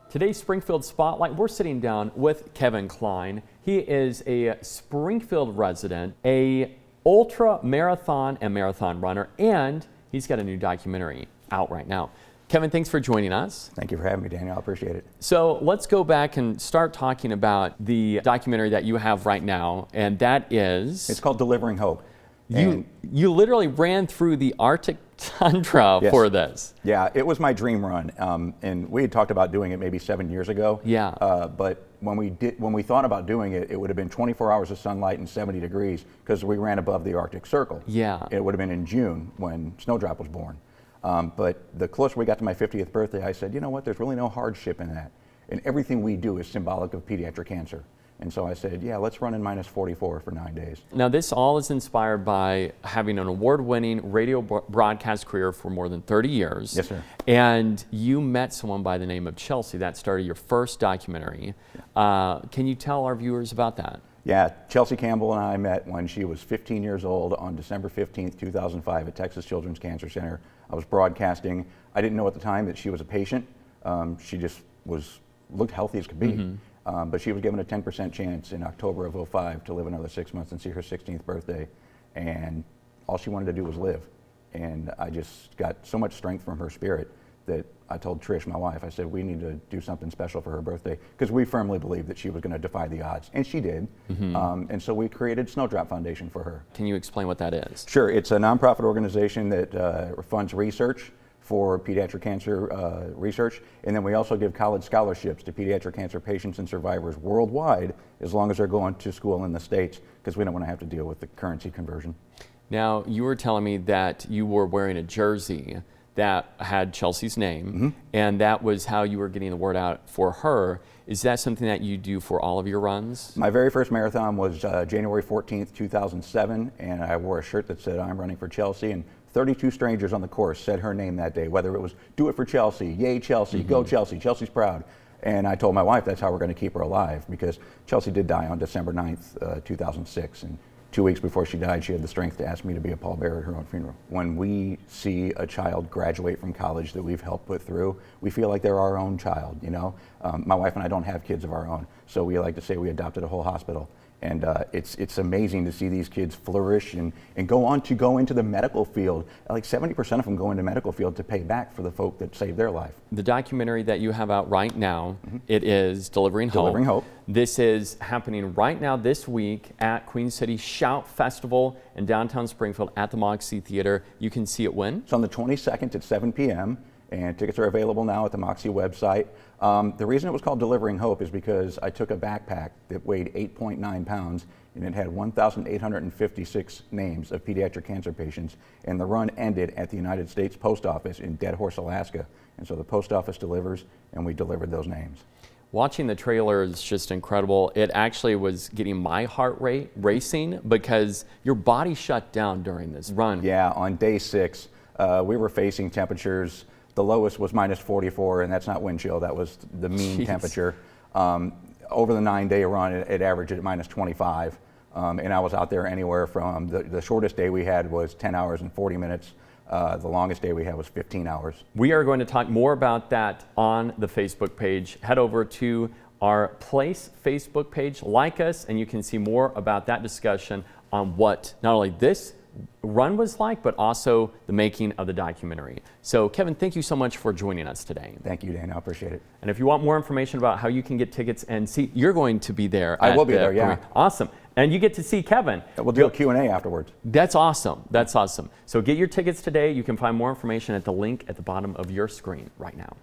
Today's Springfield Spotlight, we're sitting down with Kevin Kline. He is a Springfield resident, a ultra marathon and marathon runner, and he's got a new documentary out right now. Kevin, thanks for joining us. Thank you for having me, Daniel. I appreciate it. So let's go back and start talking about the documentary that you have right now, and that is... It's called Delivering Hope. You literally ran through the Arctic tundra for this. Yeah, it was my dream run, and we had talked about doing it maybe 7 years ago. Yeah. But when we thought about doing it, it would have been 24 hours of sunlight and 70 degrees because we ran above the Arctic Circle. Yeah. It would have been in June when Snowdrop was born. But the closer we got to my 50th birthday, I said, you know what, there's really no hardship in that. And everything we do is symbolic of pediatric cancer. And so I said, yeah, let's run in -44 for 9 days. Now this all is inspired by having an award-winning radio broadcast career for more than 30 years. Yes, sir. And you met someone by the name of Chelsea that started your first documentary. Can you tell our viewers about that? Yeah, Chelsea Campbell and I met when she was 15 years old on December 15th, 2005 at Texas Children's Cancer Center. I was broadcasting. I didn't know at the time that she was a patient. She just looked healthy as could be. But she was given a 10% chance in October of '05 to live another 6 months and see her 16th birthday. And all she wanted to do was live. And I just got so much strength from her spirit that I told Trish, my wife, I said, we need to do something special for her birthday, because we firmly believed that she was going to defy the odds. And she did. And so we created Snowdrop Foundation for her. Can you explain what that is? Sure. It's a nonprofit organization that funds research for pediatric cancer research, and then we also give college scholarships to pediatric cancer patients and survivors worldwide, as long as they're going to school in the States, because we don't want to have to deal with the currency conversion. Now, you were telling me that you were wearing a jersey that had Chelsea's name, and that was how you were getting the word out for her. Is that something that you do for all of your runs? My very first marathon was January 14th, 2007, and I wore a shirt that said, I'm running for Chelsea, and 32 strangers on the course said her name that day, whether it was do it for Chelsea, yay Chelsea, go Chelsea, Chelsea's proud. And I told my wife that's how we're going to keep her alive, because Chelsea did die on December 9th, 2006. And 2 weeks before she died, she had the strength to ask me to be a pallbearer at her own funeral. When we see a child graduate from college that we've helped put through, we feel like they're our own child, you know? My wife and I don't have kids of our own, so we like to say we adopted a whole hospital. And it's amazing to see these kids flourish and go on to go into the medical field. Like 70% of them go into medical field to pay back for the folk that saved their life. The documentary that you have out right now, it is Delivering Hope. Delivering Hope. This is happening right now this week at Queen City Shout Festival in downtown Springfield at the Moxie Theater. You can see it when? It's on the 22nd at 7 p.m. and tickets are available now at the Moxie website. The reason it was called Delivering Hope is because I took a backpack that weighed 8.9 pounds and it had 1,856 names of pediatric cancer patients, and the run ended at the United States Post Office in Dead Horse, Alaska. And so the post office delivers, and we delivered those names. Watching the trailer is just incredible. It actually was getting my heart rate racing because your body shut down during this run. Yeah, on day 6, we were facing temperatures. The lowest was -44, and that's not wind chill, that was the mean temperature. Over the 9-day run, it averaged at -25, and I was out there anywhere from, the shortest day we had was 10 hours and 40 minutes. The longest day we had was 15 hours. We are going to talk more about that on the Facebook page. Head over to our Place Facebook page, like us, and you can see more about that discussion on what not only this run was like, but also the making of the documentary. So Kevin, thank you so much for joining us today. Thank you, Dan. I appreciate it. And if you want more information about how you can get tickets and see, you're going to be there. I will be there, yeah. Awesome. And you get to see Kevin. We'll do a Q&A afterwards. That's awesome. That's awesome. So get your tickets today. You can find more information at the link at the bottom of your screen right now.